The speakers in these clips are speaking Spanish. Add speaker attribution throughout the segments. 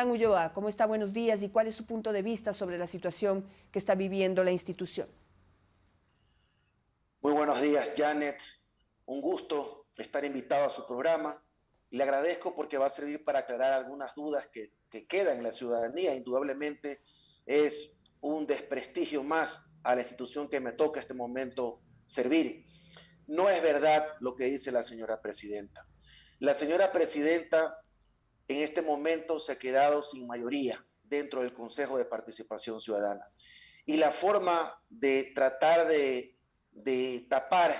Speaker 1: Fernán Ulloa, ¿cómo está? Buenos días. ¿Y cuál es su punto de vista sobre la situación que está viviendo la institución?
Speaker 2: Muy buenos días, Janet. Un gusto estar invitado a su programa. Le agradezco porque va a servir para aclarar algunas dudas que quedan en la ciudadanía. Indudablemente es un desprestigio más a la institución que me toca en este momento servir. No es verdad lo que dice la señora presidenta. La señora presidenta en este momento se ha quedado sin mayoría dentro del Consejo de Participación Ciudadana. Y la forma de tratar de tapar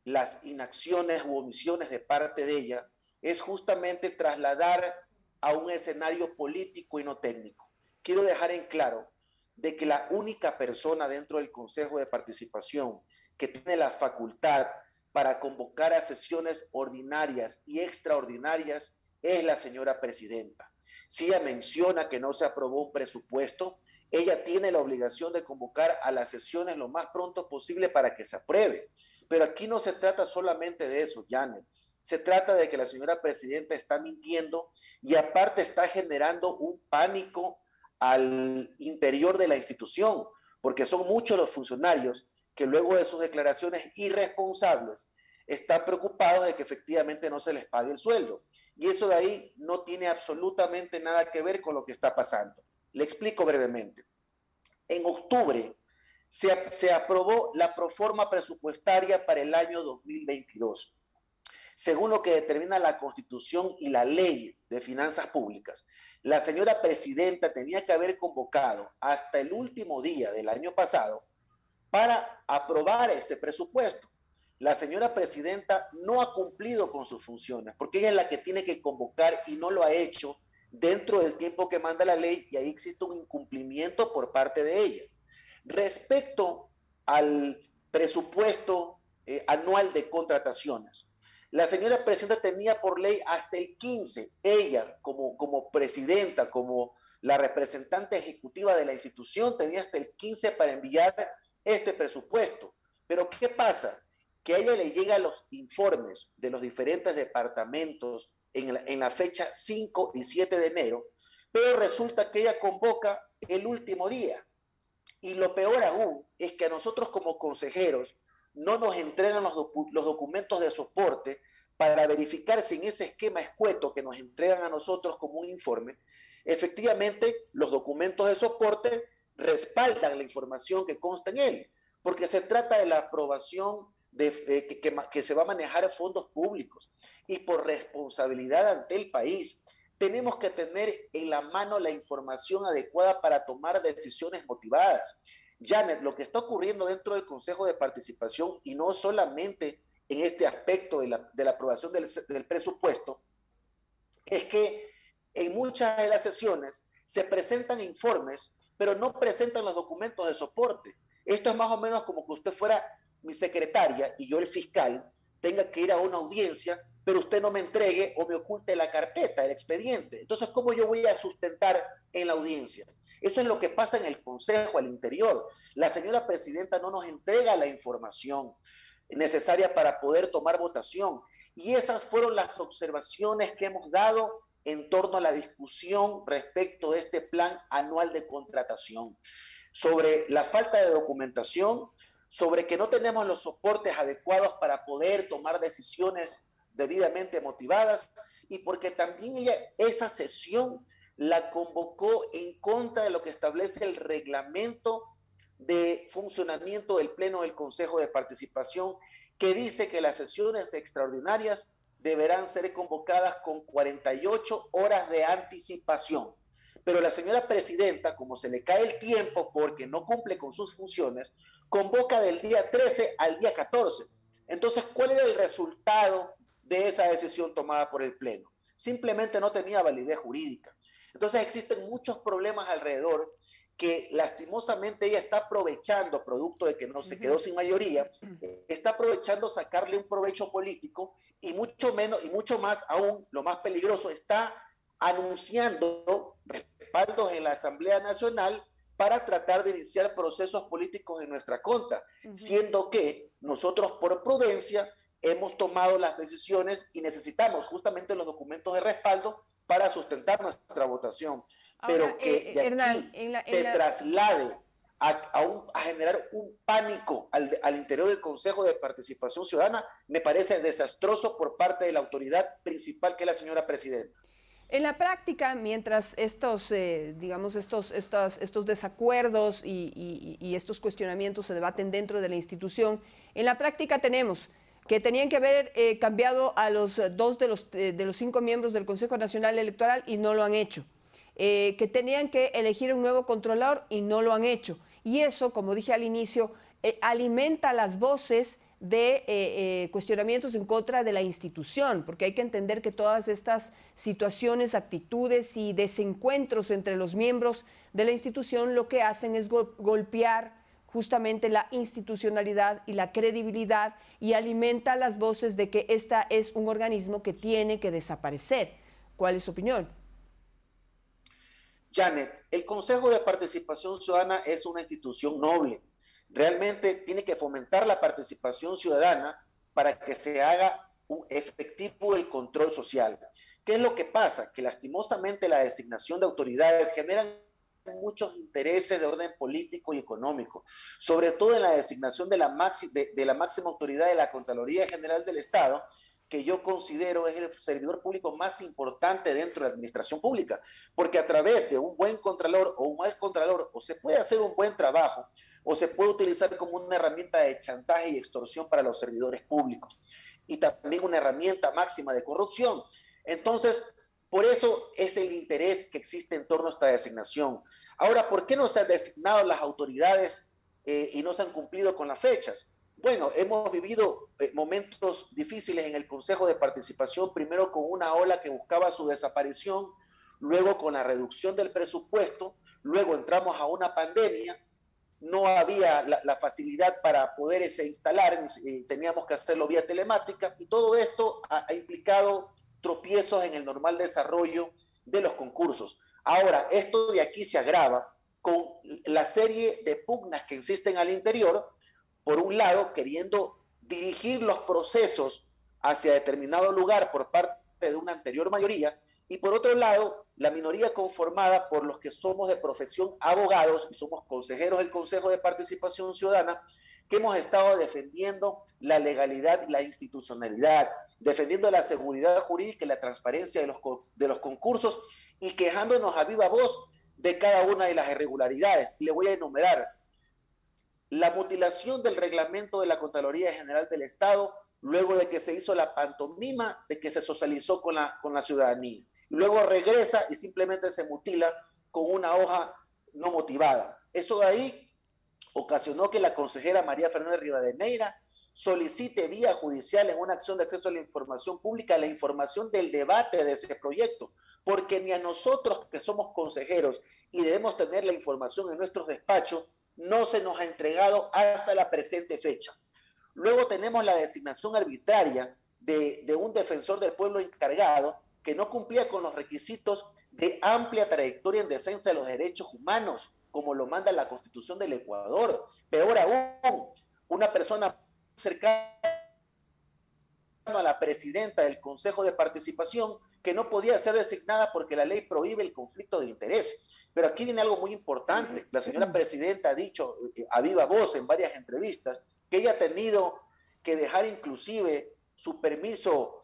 Speaker 2: las inacciones u omisiones de parte de ella es justamente trasladar a un escenario político y no técnico. Quiero dejar en claro de que la única persona dentro del Consejo de Participación que tiene la facultad para convocar a sesiones ordinarias y extraordinarias es la señora presidenta. Si ella menciona que no se aprobó un presupuesto, ella tiene la obligación de convocar a las sesiones lo más pronto posible para que se apruebe. Pero aquí no se trata solamente de eso, Janet. Se trata de que la señora presidenta está mintiendo y aparte está generando un pánico al interior de la institución, porque son muchos los funcionarios que luego de sus declaraciones irresponsables están preocupados de que efectivamente no se les pague el sueldo. Y eso de ahí no tiene absolutamente nada que ver con lo que está pasando. Le explico brevemente. En octubre se aprobó la proforma presupuestaria para el año 2022. Según lo que determina la Constitución y la Ley de Finanzas Públicas, la señora presidenta tenía que haber convocado hasta el último día del año pasado para aprobar este presupuesto. La señora presidenta no ha cumplido con sus funciones, porque ella es la que tiene que convocar y no lo ha hecho dentro del tiempo que manda la ley, y ahí existe un incumplimiento por parte de ella. Respecto al presupuesto anual de contrataciones, la señora presidenta tenía por ley hasta el 15, ella como presidenta, como la representante ejecutiva de la institución, tenía hasta el 15 para enviar este presupuesto. Pero ¿qué pasa? Que a ella le llegan los informes de los diferentes departamentos en la fecha 5 y 7 de enero, pero resulta que ella convoca el último día. Y lo peor aún es que a nosotros como consejeros no nos entregan los documentos de soporte para verificar si en ese esquema escueto que nos entregan a nosotros como un informe, efectivamente los documentos de soporte respaldan la información que consta en él, porque se trata de la aprobación que se va a manejar fondos públicos y por responsabilidad ante el país tenemos que tener en la mano la información adecuada para tomar decisiones motivadas. Janet, lo que está ocurriendo dentro del Consejo de Participación, y no solamente en este aspecto de la aprobación del presupuesto, es que en muchas de las sesiones se presentan informes, pero no presentan los documentos de soporte. Esto es más o menos como que usted fuera mi secretaria y yo el fiscal tenga que ir a una audiencia, pero usted no me entregue o me oculte la carpeta, el expediente. Entonces, ¿cómo yo voy a sustentar en la audiencia? Eso es lo que pasa en el Consejo, al interior. La señora presidenta no nos entrega la información necesaria para poder tomar votación. Y esas fueron las observaciones que hemos dado en torno a la discusión respecto de este plan anual de contratación. Sobre la falta de documentación, sobre que no tenemos los soportes adecuados para poder tomar decisiones debidamente motivadas, y porque también esa sesión la convocó en contra de lo que establece el reglamento de funcionamiento del Pleno del Consejo de Participación, que dice que las sesiones extraordinarias deberán ser convocadas con 48 horas de anticipación. Pero la señora presidenta, como se le cae el tiempo porque no cumple con sus funciones, convoca del día 13 al día 14. Entonces, ¿cuál era el resultado de esa decisión tomada por el Pleno? Simplemente no tenía validez jurídica. Entonces existen muchos problemas alrededor que lastimosamente ella está aprovechando, producto de que no se quedó sin mayoría, está aprovechando sacarle un provecho político y mucho menos y mucho más aún, lo más peligroso, está anunciando respaldos en la Asamblea Nacional para tratar de iniciar procesos políticos en nuestra contra, siendo que nosotros por prudencia hemos tomado las decisiones y necesitamos justamente los documentos de respaldo para sustentar nuestra votación,
Speaker 1: Ahora,
Speaker 2: pero que de
Speaker 1: Hernán,
Speaker 2: aquí se traslade a generar un pánico al interior del Consejo de Participación Ciudadana, me parece desastroso por parte de la autoridad principal, que es la señora presidenta.
Speaker 1: en la práctica, mientras digamos, estos desacuerdos y estos cuestionamientos se debaten dentro de la institución, en la práctica tenemos que tenían que haber cambiado a los dos de los 5 miembros del Consejo Nacional Electoral y no lo han hecho. Que tenían que elegir un nuevo controlador y no lo han hecho. Y eso, como dije al inicio, alimenta las voces de cuestionamientos en contra de la institución, porque hay que entender que todas estas situaciones, actitudes y desencuentros entre los miembros de la institución lo que hacen es golpear justamente la institucionalidad y la credibilidad y alimenta las voces de que esta es un organismo que tiene que desaparecer. ¿Cuál es su opinión?
Speaker 2: Janet, el Consejo de Participación Ciudadana es una institución noble. Realmente tiene que fomentar la participación ciudadana para que se haga un efectivo el control social. ¿Qué es lo que pasa? Que lastimosamente la designación de autoridades genera muchos intereses de orden político y económico, sobre todo en la designación de la máxima autoridad de la Contraloría General del Estado, que yo considero es el servidor público más importante dentro de la administración pública, porque a través de un buen contralor o un mal contralor, o se puede hacer un buen trabajo, o se puede utilizar como una herramienta de chantaje y extorsión para los servidores públicos, y también una herramienta máxima de corrupción. Entonces, por eso es el interés que existe en torno a esta designación. Ahora, ¿por qué no se han designado las autoridades y no se han cumplido con las fechas? Bueno, hemos vivido momentos difíciles en el Consejo de Participación, primero con una ola que buscaba su desaparición, luego con la reducción del presupuesto, luego entramos a una pandemia, no había la facilidad para poderse instalar, teníamos que hacerlo vía telemática, y todo esto ha implicado tropiezos en el normal desarrollo de los concursos. Ahora, esto de aquí se agrava con la serie de pugnas que existen al interior, por un lado, queriendo dirigir los procesos hacia determinado lugar por parte de una anterior mayoría, y por otro lado, la minoría conformada por los que somos de profesión abogados y somos consejeros del Consejo de Participación Ciudadana, que hemos estado defendiendo la legalidad y la institucionalidad, defendiendo la seguridad jurídica y la transparencia de los concursos y quejándonos a viva voz de cada una de las irregularidades. Y le voy a enumerar: la mutilación del reglamento de la Contraloría General del Estado, luego de que se hizo la pantomima de que se socializó con la ciudadanía. Y luego regresa y simplemente se mutila con una hoja no motivada. Eso de ahí ocasionó que la consejera María Fernanda Rivadeneira solicite vía judicial en una acción de acceso a la información pública la información del debate de ese proyecto, porque ni a nosotros que somos consejeros y debemos tener la información en nuestros despachos, no se nos ha entregado hasta la presente fecha. Luego tenemos la designación arbitraria de un defensor del pueblo encargado que no cumplía con los requisitos de amplia trayectoria en defensa de los derechos humanos, como lo manda la Constitución del Ecuador. Peor aún, una persona cercana a la presidenta del Consejo de Participación que no podía ser designada porque la ley prohíbe el conflicto de interés. Pero aquí viene algo muy importante. La señora presidenta ha dicho a viva voz en varias entrevistas que ella ha tenido que dejar inclusive su permiso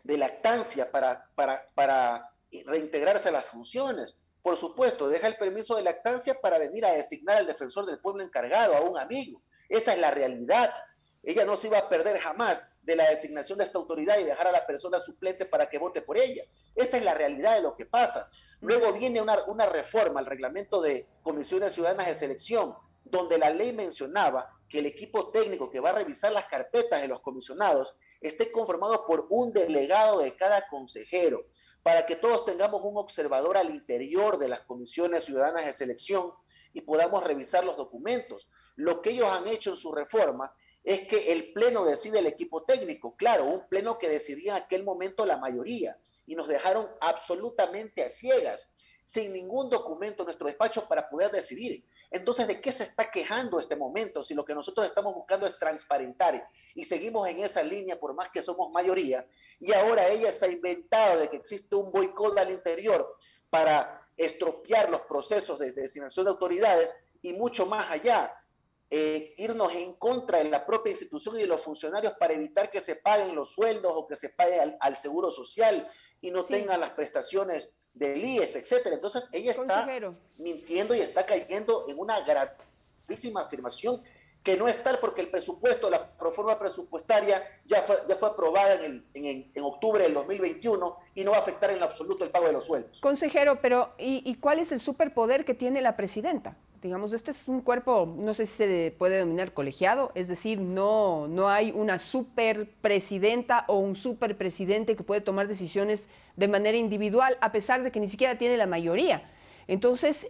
Speaker 2: de lactancia para reintegrarse a las funciones. Por supuesto, deja el permiso de lactancia para venir a designar al defensor del pueblo encargado, a un amigo. Esa es la realidad. Ella no se iba a perder jamás de la designación de esta autoridad y dejar a la persona suplente para que vote por ella. Esa es la realidad de lo que pasa. Luego viene una reforma al reglamento de comisiones ciudadanas de selección, donde la ley mencionaba que el equipo técnico que va a revisar las carpetas de los comisionados esté conformado por un delegado de cada consejero, para que todos tengamos un observador al interior de las comisiones ciudadanas de selección y podamos revisar los documentos. Lo que ellos han hecho en su reforma es que el pleno decide el equipo técnico, claro, un pleno que decidía en aquel momento la mayoría, y nos dejaron absolutamente a ciegas, sin ningún documento en nuestro despacho para poder decidir. Entonces, ¿de qué se está quejando este momento si lo que nosotros estamos buscando es transparentar y seguimos en esa línea por más que somos mayoría? y ahora ella se ha inventado de que existe un boicot al interior para estropear los procesos de designación de autoridades y mucho más allá, irnos en contra de la propia institución y de los funcionarios para evitar que se paguen los sueldos o que se pague al seguro social y no tengan las prestaciones del IES, etcétera. Entonces ella está mintiendo y está cayendo en una gravísima afirmación que no es tal, porque el presupuesto, la proforma presupuestaria ya fue aprobada en octubre del 2021 y no va a afectar en lo absoluto el pago de los sueldos.
Speaker 1: Consejero, pero ¿y cuál es el superpoder que tiene la presidenta? Digamos, este es un cuerpo, no sé si se puede denominar colegiado, es decir, no hay una superpresidenta o un superpresidente que puede tomar decisiones de manera individual, a pesar de que ni siquiera tiene la mayoría. Entonces,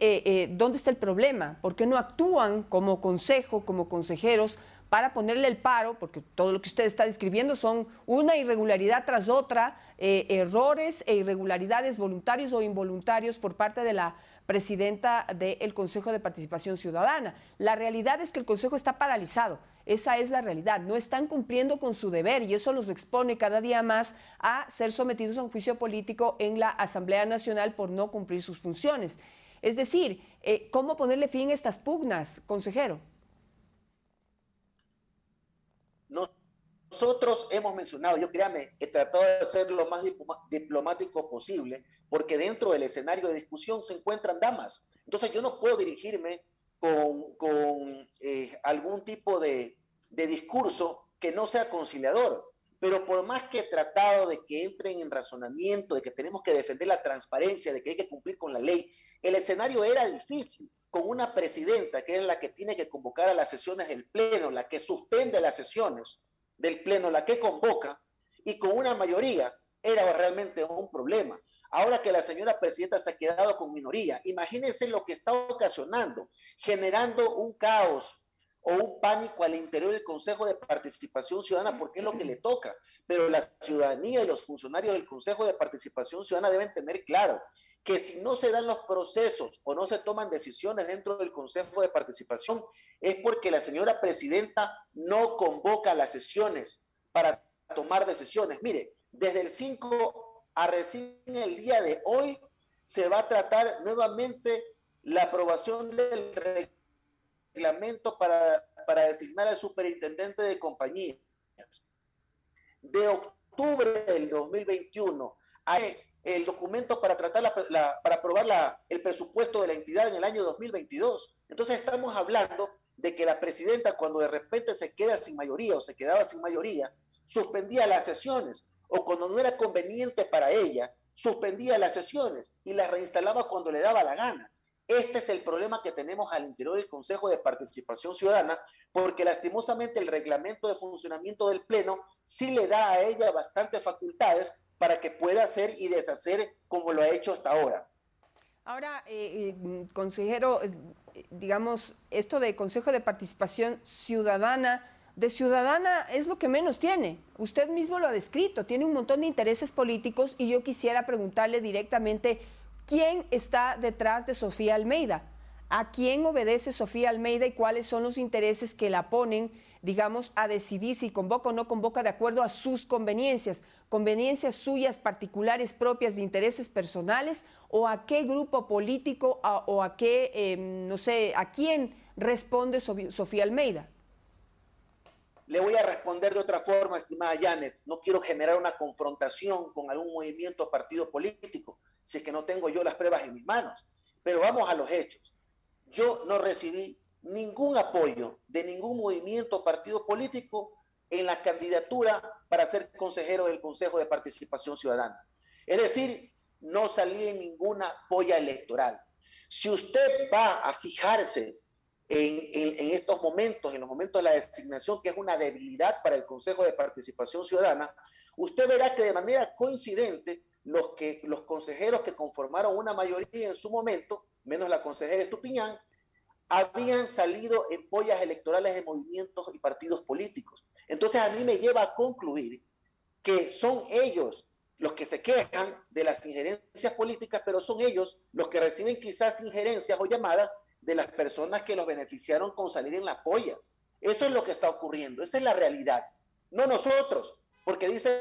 Speaker 1: ¿dónde está el problema? ¿Por qué no actúan como consejo, como consejeros, para ponerle el paro? Porque todo lo que usted está describiendo son una irregularidad tras otra, errores e irregularidades voluntarios o involuntarios por parte de la presidenta del Consejo de Participación Ciudadana. La realidad es que el Consejo está paralizado. Esa es la realidad. No están cumpliendo con su deber y eso los expone cada día más a ser sometidos a un juicio político en la Asamblea Nacional por no cumplir sus funciones. Es decir, ¿cómo ponerle fin a estas pugnas, consejero?
Speaker 2: Nosotros hemos mencionado, yo créame, he tratado de ser lo más diplomático posible, porque dentro del escenario de discusión se encuentran damas. Entonces yo no puedo dirigirme con algún tipo de discurso que no sea conciliador. Pero por más que he tratado de que entren en razonamiento, de que tenemos que defender la transparencia, de que hay que cumplir con la ley, el escenario era difícil, con una presidenta que es la que tiene que convocar a las sesiones del Pleno, la que suspende las sesiones del Pleno, la que convoca, y con una mayoría era realmente un problema. Ahora que la señora presidenta se ha quedado con minoría, imagínense lo que está ocasionando, generando un caos o un pánico al interior del Consejo de Participación Ciudadana, porque es lo que le toca. Pero la ciudadanía y los funcionarios del Consejo de Participación Ciudadana deben tener claro que si no se dan los procesos o no se toman decisiones dentro del Consejo de Participación, es porque la señora presidenta no convoca las sesiones para tomar decisiones. Mire, desde el 5 a recién el día de hoy se va a tratar nuevamente la aprobación del reglamento para designar al superintendente de compañías. De octubre del 2021 a el documento para tratar para aprobar el presupuesto de la entidad en el año 2022. Entonces estamos hablando de que la presidenta, cuando de repente se queda sin mayoría o se quedaba sin mayoría, suspendía las sesiones, o cuando no era conveniente para ella, suspendía las sesiones y las reinstalaba cuando le daba la gana. Este es el problema que tenemos al interior del Consejo de Participación Ciudadana, porque lastimosamente el reglamento de funcionamiento del Pleno sí le da a ella bastantes facultades para que pueda hacer y deshacer como lo ha hecho hasta ahora.
Speaker 1: Ahora, consejero, digamos, esto de Consejo de Participación Ciudadana, de ciudadana es lo que menos tiene. Usted mismo lo ha descrito, tiene un montón de intereses políticos y yo quisiera preguntarle directamente, ¿quién está detrás de Sofía Almeida? ¿A quién obedece Sofía Almeida y cuáles son los intereses que la ponen, digamos, a decidir si convoca o no convoca de acuerdo a sus conveniencias? ¿Conveniencias suyas particulares propias de intereses personales o a qué grupo político o a qué, no sé, a quién responde Sofía Almeida?
Speaker 2: Le voy a responder de otra forma, estimada Janet. No quiero generar una confrontación con algún movimiento o partido político, si es que no tengo yo las pruebas en mis manos. Pero vamos a los hechos. Yo no recibí ningún apoyo de ningún movimiento o partido político en la candidatura para ser consejero del Consejo de Participación Ciudadana. Es decir, no salí en ninguna polla electoral. Si usted va a fijarse en estos momentos, en los momentos de la designación, que es una debilidad para el Consejo de Participación Ciudadana, usted verá que de manera coincidente los consejeros que conformaron una mayoría en su momento, menos la consejera Estupiñán, habían salido en pollas electorales de movimientos y partidos políticos. Entonces a mí me lleva a concluir que son ellos los que se quejan de las injerencias políticas, pero son ellos los que reciben quizás injerencias o llamadas de las personas que los beneficiaron con salir en la polla. Eso es lo que está ocurriendo, esa es la realidad. No nosotros, porque dicen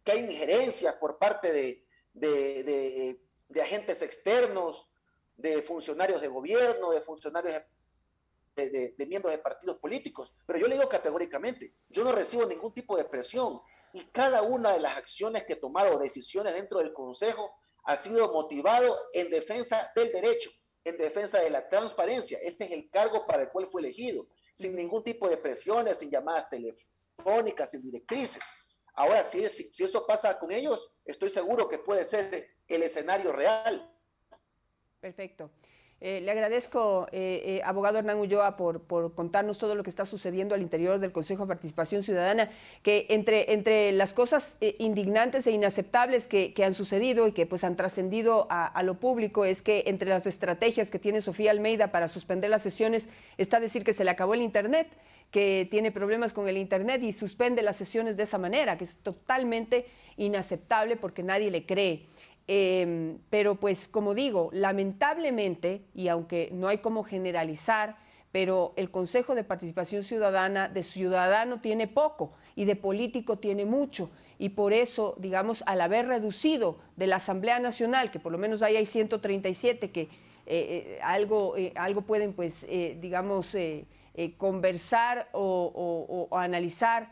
Speaker 2: que hay injerencias por parte de agentes externos, de funcionarios de gobierno, de funcionarios de miembros de partidos políticos, pero yo le digo categóricamente, yo no recibo ningún tipo de presión y cada una de las acciones que he tomado, decisiones dentro del Consejo, ha sido motivado en defensa del derecho, en defensa de la transparencia. Ese es el cargo para el cual fue elegido, sin ningún tipo de presiones, sin llamadas telefónicas, sin directrices. Ahora, si eso pasa con ellos, estoy seguro que puede ser el escenario real.
Speaker 1: Perfecto. Le agradezco, abogado Hernán Ulloa, por contarnos todo lo que está sucediendo al interior del Consejo de Participación Ciudadana, que entre las cosas indignantes e inaceptables que han sucedido y que pues han trascendido a lo público, es que entre las estrategias que tiene Sofía Almeida para suspender las sesiones está decir que se le acabó el Internet, que tiene problemas con el Internet y suspende las sesiones de esa manera, que es totalmente inaceptable porque nadie le cree. Pero pues como digo, lamentablemente, y aunque no hay como generalizar, pero el Consejo de Participación Ciudadana de ciudadano tiene poco y de político tiene mucho. Y por eso, digamos, al haber reducido de la Asamblea Nacional, que por lo menos ahí hay 137 que algo pueden, pues, digamos, conversar o analizar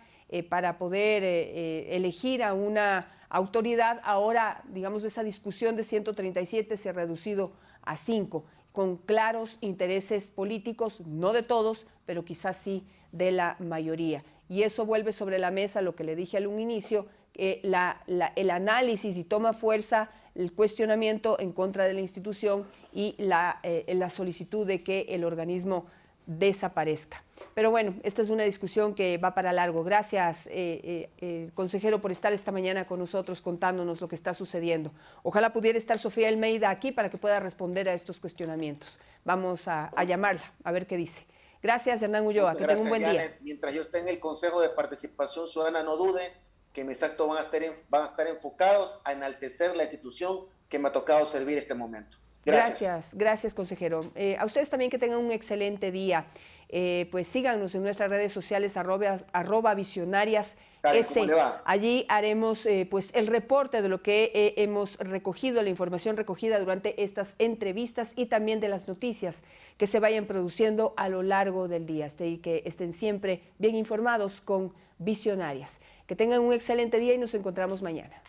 Speaker 1: para poder elegir a una autoridad, ahora, digamos, esa discusión de 137 se ha reducido a 5, con claros intereses políticos, no de todos, pero quizás sí de la mayoría. Y eso vuelve sobre la mesa lo que le dije al un inicio, el análisis y toma fuerza el cuestionamiento en contra de la institución y la solicitud de que el organismo desaparezca. Pero bueno, esta es una discusión que va para largo. Gracias, consejero, por estar esta mañana con nosotros contándonos lo que está sucediendo. Ojalá pudiera estar Sofía Almeida aquí para que pueda responder a estos cuestionamientos. Vamos a llamarla, a ver qué dice. Gracias, Hernán Ulloa, que tenga un buen día.
Speaker 2: Mientras yo esté en el Consejo de Participación Ciudadana, no dude que mis actos van a estar enfocados a enaltecer la institución que me ha tocado servir este momento.
Speaker 1: Gracias, consejero. A ustedes también que tengan un excelente día. Pues síganos en nuestras redes sociales @visionarias. Allí haremos pues el reporte de lo que hemos recogido, la información recogida durante estas entrevistas y también de las noticias que se vayan produciendo a lo largo del día. Y que estén siempre bien informados con Visionarias. Que tengan un excelente día y nos encontramos mañana.